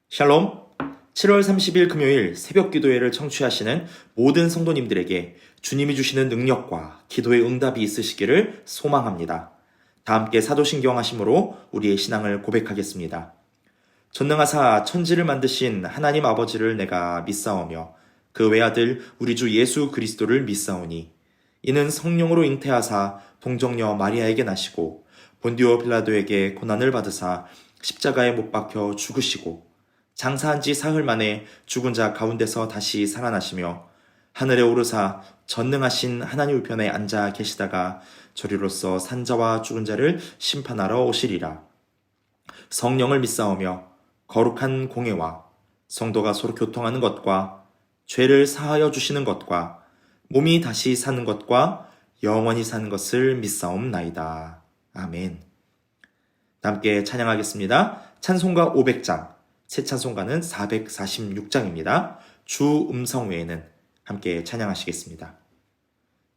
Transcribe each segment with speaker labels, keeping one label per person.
Speaker 1: 샬롬! 7월 30일 금요일 새벽 기도회를 청취하시는 모든 성도님들에게 주님이 주시는 능력과 기도의 응답이 있으시기를 소망합니다. 다 함께 사도신경 하심으로 우리의 신앙을 고백하겠습니다. 전능하사 천지를 만드신 하나님 아버지를 내가 믿사오며 그 외아들 우리 주 예수 그리스도를 믿사오니 이는 성령으로 잉태하사 동정녀 마리아에게 나시고 본디오 빌라도에게 고난을 받으사 십자가에 못 박혀 죽으시고 장사한 지 사흘 만에 죽은 자 가운데서 다시 살아나시며 하늘에 오르사 전능하신 하나님 우편에 앉아 계시다가 저리로서 산자와 죽은 자를 심판하러 오시리라. 성령을 믿사오며 거룩한 공예와 성도가 서로 교통하는 것과 죄를 사하여 주시는 것과 몸이 다시 사는 것과 영원히 사는 것을 믿사옵나이다. 아멘. 함께 찬양하겠습니다. 찬송가 500장, 새 찬송가는 446장입니다. 주 음성 외에는 함께 찬양하시겠습니다.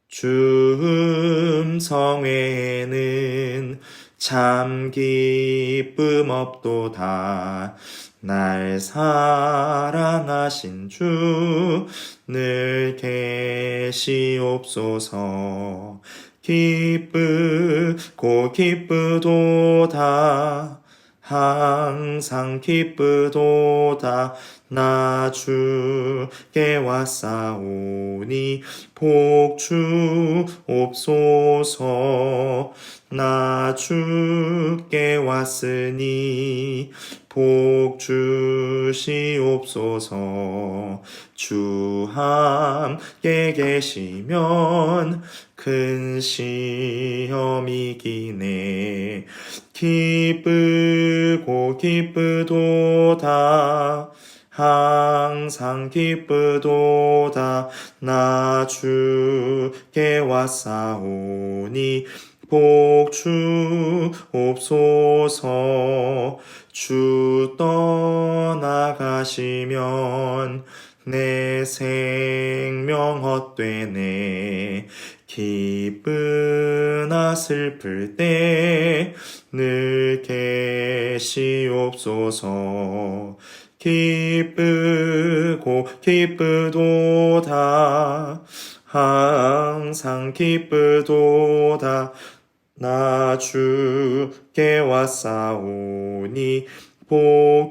Speaker 1: 주 음성 외에는 참 기쁨 없도다. 날 사랑하신 주 늘 계시옵소서. 기쁘고 기쁘도다. 항상 기쁘도다. 나 주께 왔사오니 복 주옵소서. 나 주께 왔으니 복 주시옵소서. 주 함께 계시면 큰 시험이기네. 기쁘고 기쁘도다. 항상 기쁘도다. 나 주께 왔사오니 복 주옵소서. 주 떠나가시면 내 생명 헛되네. 기쁘나 슬플 때 늘 계시옵소서. 기쁘고 기쁘도다. 항상 기쁘도다. 나 주께 왔사오니 복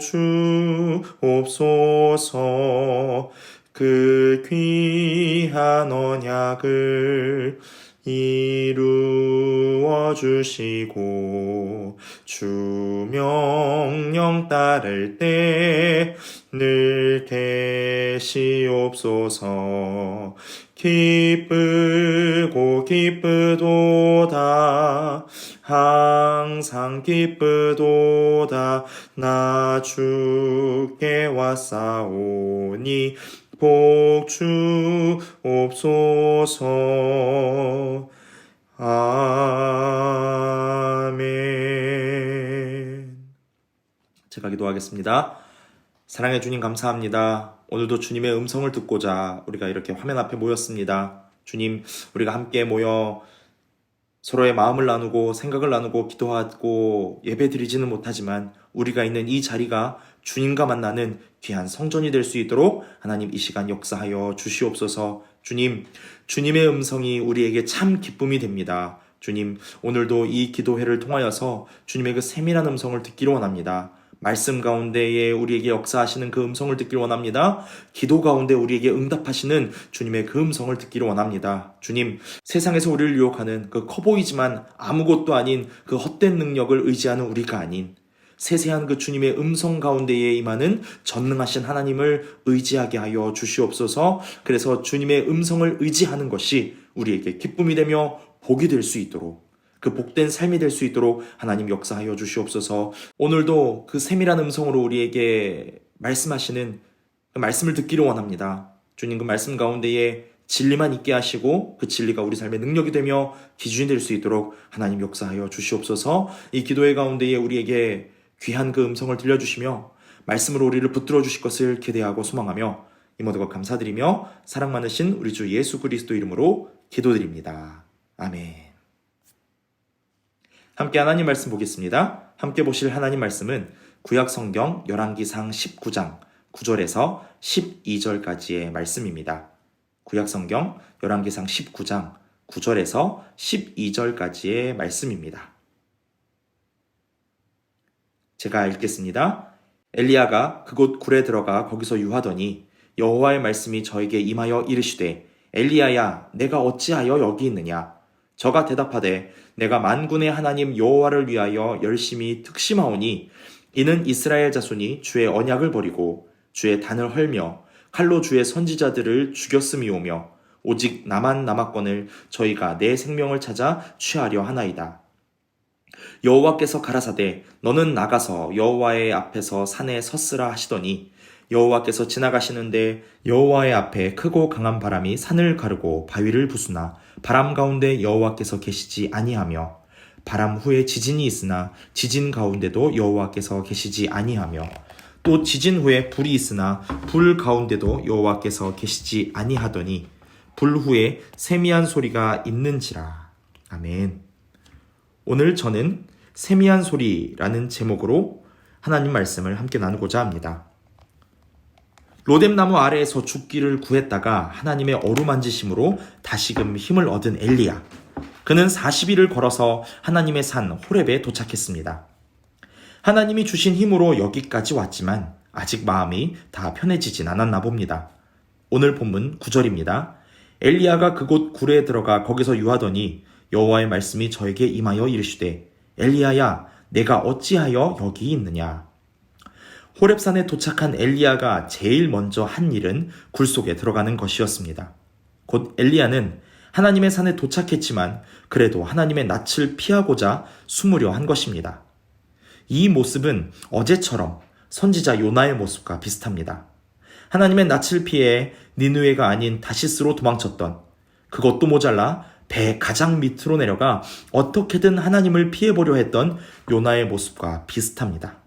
Speaker 1: 주옵소서. 그 귀한 언약을 이루어 주시고 주 명령 따를 때 늘 계시옵소서. 기쁘고 기쁘도다. 항상 기쁘도다. 나 주께 왔사오니 복 주옵소서. 아멘. 제가 기도하겠습니다. 사랑해 주님 감사합니다. 오늘도 주님의 음성을 듣고자 우리가 이렇게 화면 앞에 모였습니다. 주님, 우리가 함께 모여 서로의 마음을 나누고 생각을 나누고 기도하고 예배드리지는 못하지만 우리가 있는 이 자리가 주님과 만나는 귀한 성전이 될 수 있도록 하나님 이 시간 역사하여 주시옵소서. 주님, 주님의 음성이 우리에게 참 기쁨이 됩니다. 주님, 오늘도 이 기도회를 통하여서 주님의 그 세밀한 음성을 듣기를 원합니다. 말씀 가운데에 우리에게 역사하시는 그 음성을 듣기를 원합니다. 기도 가운데 우리에게 응답하시는 주님의 그 음성을 듣기를 원합니다. 주님, 세상에서 우리를 유혹하는 그 커 보이지만 아무것도 아닌 그 헛된 능력을 의지하는 우리가 아닌 세세한 그 주님의 음성 가운데에 임하는 전능하신 하나님을 의지하게 하여 주시옵소서. 그래서 주님의 음성을 의지하는 것이 우리에게 기쁨이 되며 복이 될 수 있도록, 그 복된 삶이 될 수 있도록 하나님 역사하여 주시옵소서. 오늘도 그 세밀한 음성으로 우리에게 말씀하시는 그 말씀을 듣기를 원합니다. 주님, 그 말씀 가운데에 진리만 있게 하시고 그 진리가 우리 삶의 능력이 되며 기준이 될 수 있도록 하나님 역사하여 주시옵소서. 이 기도회 가운데에 우리에게 귀한 그 음성을 들려주시며 말씀으로 우리를 붙들어 주실 것을 기대하고 소망하며 이 모든 것 감사드리며 사랑 많으신 우리 주 예수 그리스도 이름으로 기도드립니다. 아멘. 함께 하나님 말씀 보겠습니다. 함께 보실 하나님 말씀은 구약성경 열왕기상 19장 9절에서 12절까지의 말씀입니다. 구약성경 열왕기상 19장 9절에서 12절까지의 말씀입니다. 제가 읽겠습니다. 엘리야가 그곳 굴에 들어가 거기서 유하더니 여호와의 말씀이 저에게 임하여 이르시되 엘리야야 내가 어찌하여 여기 있느냐. 저가 대답하되 내가 만군의 하나님 여호와를 위하여 열심히 특심하오니 이는 이스라엘 자손이 주의 언약을 버리고 주의 단을 헐며 칼로 주의 선지자들을 죽였음이오며 오직 나만 남았거늘 저희가 내 생명을 찾아 취하려 하나이다. 여호와께서 가라사대 너는 나가서 여호와의 앞에서 산에 섰으라 하시더니 여호와께서 지나가시는데 여호와의 앞에 크고 강한 바람이 산을 가르고 바위를 부수나 바람 가운데 여호와께서 계시지 아니하며 바람 후에 지진이 있으나 지진 가운데도 여호와께서 계시지 아니하며 또 지진 후에 불이 있으나 불 가운데도 여호와께서 계시지 아니하더니 불 후에 세미한 소리가 있는지라. 아멘. 오늘 저는 세미한 소리라는 제목으로 하나님 말씀을 함께 나누고자 합니다. 로뎀나무 아래에서 죽기를 구했다가 하나님의 어루만지심으로 다시금 힘을 얻은 엘리야. 그는 40일을 걸어서 하나님의 산 호렙에 도착했습니다. 하나님이 주신 힘으로 여기까지 왔지만 아직 마음이 다 편해지진 않았나 봅니다. 오늘 본문 9절입니다. 엘리야가 그곳 굴에 들어가 거기서 유하더니 여호와의 말씀이 저에게 임하여 이르시되 엘리야야 내가 어찌하여 여기 있느냐. 호렙산에 도착한 엘리야가 제일 먼저 한 일은 굴 속에 들어가는 것이었습니다. 곧 엘리야는 하나님의 산에 도착했지만 그래도 하나님의 낯을 피하고자 숨으려 한 것입니다. 이 모습은 어제처럼 선지자 요나의 모습과 비슷합니다. 하나님의 낯을 피해 니느웨가 아닌 다시스로 도망쳤던, 그것도 모자라 배 가장 밑으로 내려가 어떻게든 하나님을 피해보려 했던 요나의 모습과 비슷합니다.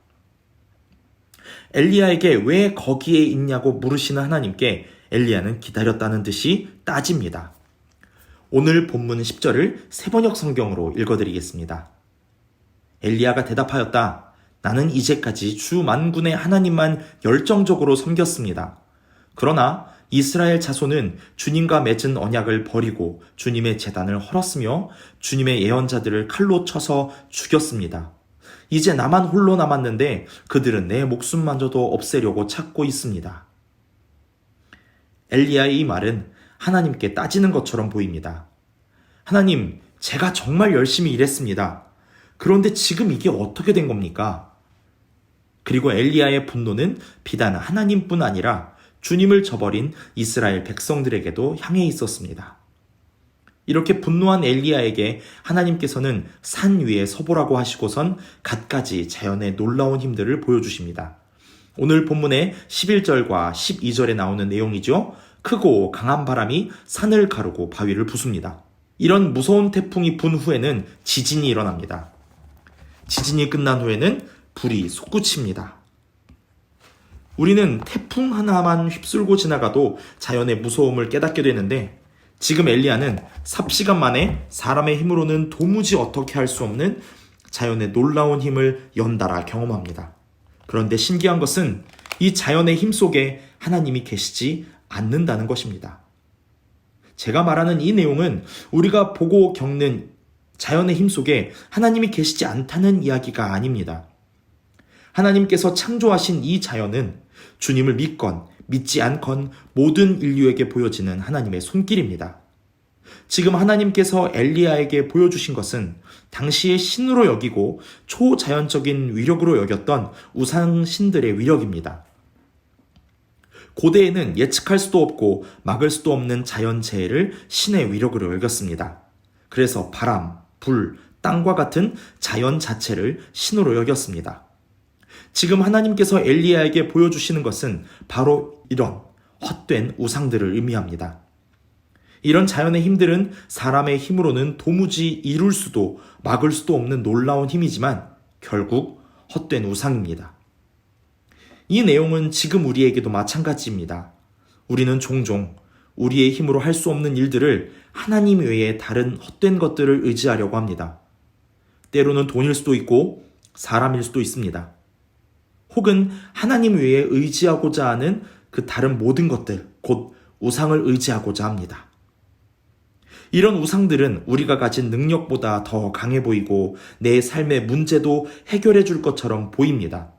Speaker 1: 엘리야에게 왜 거기에 있냐고 물으시는 하나님께 엘리야는 기다렸다는 듯이 따집니다. 오늘 본문 10절을 세번역 성경으로 읽어드리겠습니다. 엘리야가 대답하였다. 나는 이제까지 주 만군의 하나님만 열정적으로 섬겼습니다. 그러나 이스라엘 자손은 주님과 맺은 언약을 버리고 주님의 제단을 헐었으며 주님의 예언자들을 칼로 쳐서 죽였습니다. 이제 나만 홀로 남았는데 그들은 내 목숨마저도 없애려고 찾고 있습니다. 엘리야의 이 말은 하나님께 따지는 것처럼 보입니다. 하나님, 제가 정말 열심히 일했습니다. 그런데 지금 이게 어떻게 된 겁니까? 그리고 엘리야의 분노는 비단 하나님뿐 아니라 주님을 저버린 이스라엘 백성들에게도 향해 있었습니다. 이렇게 분노한 엘리야에게 하나님께서는 산 위에 서보라고 하시고선 갖가지 자연의 놀라운 힘들을 보여주십니다. 오늘 본문의 11절과 12절에 나오는 내용이죠. 크고 강한 바람이 산을 가르고 바위를 부숩니다. 이런 무서운 태풍이 분 후에는 지진이 일어납니다. 지진이 끝난 후에는 불이 솟구칩니다. 우리는 태풍 하나만 휩쓸고 지나가도 자연의 무서움을 깨닫게 되는데 지금 엘리야는 삽시간 만에 사람의 힘으로는 도무지 어떻게 할 수 없는 자연의 놀라운 힘을 연달아 경험합니다. 그런데 신기한 것은 이 자연의 힘 속에 하나님이 계시지 않는다는 것입니다. 제가 말하는 이 내용은 우리가 보고 겪는 자연의 힘 속에 하나님이 계시지 않다는 이야기가 아닙니다. 하나님께서 창조하신 이 자연은 주님을 믿건 믿지 않건 모든 인류에게 보여지는 하나님의 손길입니다. 지금 하나님께서 엘리야에게 보여주신 것은 당시의 신으로 여기고 초자연적인 위력으로 여겼던 우상신들의 위력입니다. 고대에는 예측할 수도 없고 막을 수도 없는 자연재해를 신의 위력으로 여겼습니다. 그래서 바람, 불, 땅과 같은 자연 자체를 신으로 여겼습니다. 지금 하나님께서 엘리야에게 보여주시는 것은 바로 이런 헛된 우상들을 의미합니다. 이런 자연의 힘들은 사람의 힘으로는 도무지 이룰 수도 막을 수도 없는 놀라운 힘이지만 결국 헛된 우상입니다. 이 내용은 지금 우리에게도 마찬가지입니다. 우리는 종종 우리의 힘으로 할 수 없는 일들을 하나님 외에 다른 헛된 것들을 의지하려고 합니다. 때로는 돈일 수도 있고 사람일 수도 있습니다. 혹은 하나님 외에 의지하고자 하는 그 다른 모든 것들, 곧 우상을 의지하고자 합니다. 이런 우상들은 우리가 가진 능력보다 더 강해 보이고 내 삶의 문제도 해결해 줄 것처럼 보입니다.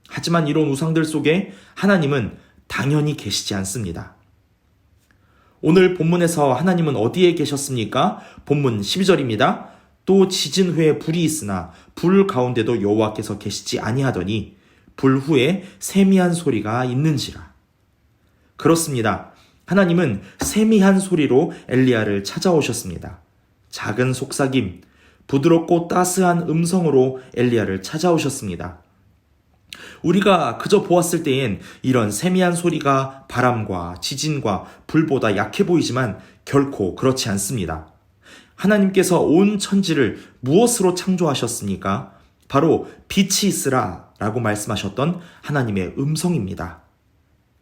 Speaker 1: 하지만 이런 우상들 속에 하나님은 당연히 계시지 않습니다. 오늘 본문에서 하나님은 어디에 계셨습니까? 본문 12절입니다. 또 지진 후에 불이 있으나 불 가운데도 여호와께서 계시지 아니하더니 불 후에 세미한 소리가 있는지라. 그렇습니다. 하나님은 세미한 소리로 엘리야를 찾아오셨습니다. 작은 속삭임, 부드럽고 따스한 음성으로 엘리야를 찾아오셨습니다. 우리가 그저 보았을 때엔 이런 세미한 소리가 바람과 지진과 불보다 약해 보이지만 결코 그렇지 않습니다. 하나님께서 온 천지를 무엇으로 창조하셨습니까? 바로 빛이 있으라 라고 말씀하셨던 하나님의 음성입니다.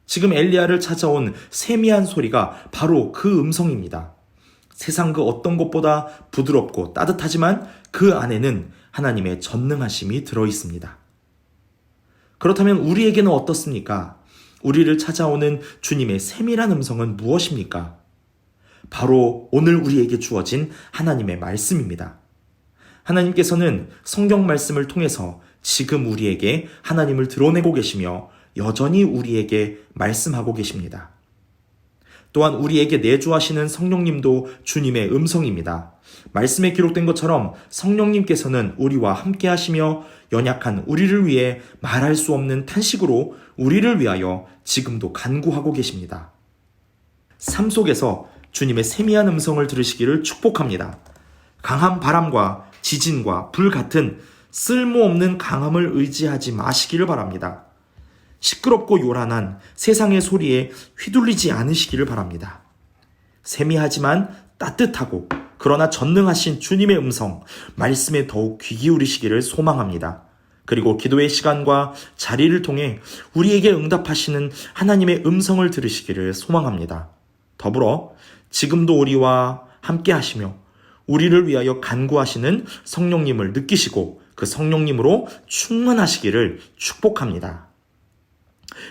Speaker 1: 지금 엘리야를 찾아온 세미한 소리가 바로 그 음성입니다. 세상 그 어떤 것보다 부드럽고 따뜻하지만 그 안에는 하나님의 전능하심이 들어있습니다. 그렇다면 우리에게는 어떻습니까? 우리를 찾아오는 주님의 세밀한 음성은 무엇입니까? 바로 오늘 우리에게 주어진 하나님의 말씀입니다. 하나님께서는 성경 말씀을 통해서 지금 우리에게 하나님을 드러내고 계시며 여전히 우리에게 말씀하고 계십니다. 또한 우리에게 내주하시는 성령님도 주님의 음성입니다. 말씀에 기록된 것처럼 성령님께서는 우리와 함께 하시며 연약한 우리를 위해 말할 수 없는 탄식으로 우리를 위하여 지금도 간구하고 계십니다. 삶 속에서 주님의 세미한 음성을 들으시기를 축복합니다. 강한 바람과 지진과 불 같은 쓸모없는 강함을 의지하지 마시기를 바랍니다. 시끄럽고 요란한 세상의 소리에 휘둘리지 않으시기를 바랍니다. 세미하지만 따뜻하고 그러나 전능하신 주님의 음성, 말씀에 더욱 귀 기울이시기를 소망합니다. 그리고 기도의 시간과 자리를 통해 우리에게 응답하시는 하나님의 음성을 들으시기를 소망합니다. 더불어 지금도 우리와 함께 하시며 우리를 위하여 간구하시는 성령님을 느끼시고 그 성령님으로 충만하시기를 축복합니다.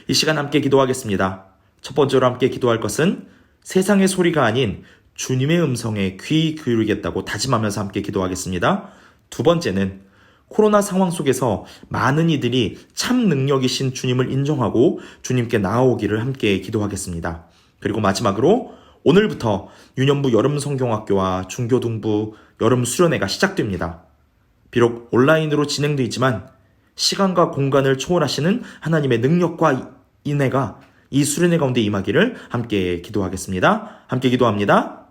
Speaker 1: 이 시간 함께 기도하겠습니다. 첫 번째로 함께 기도할 것은 세상의 소리가 아닌 주님의 음성에 귀 기울이겠다고 다짐하면서 함께 기도하겠습니다. 두 번째는 코로나 상황 속에서 많은 이들이 참 능력이신 주님을 인정하고 주님께 나아오기를 함께 기도하겠습니다. 그리고 마지막으로 오늘부터 유년부 여름성경학교와 중교등부 여름수련회가 시작됩니다. 비록 온라인으로 진행되지만 시간과 공간을 초월하시는 하나님의 능력과 인애가 이 수련회 가운데 임하기를 함께 기도하겠습니다. 함께 기도합니다.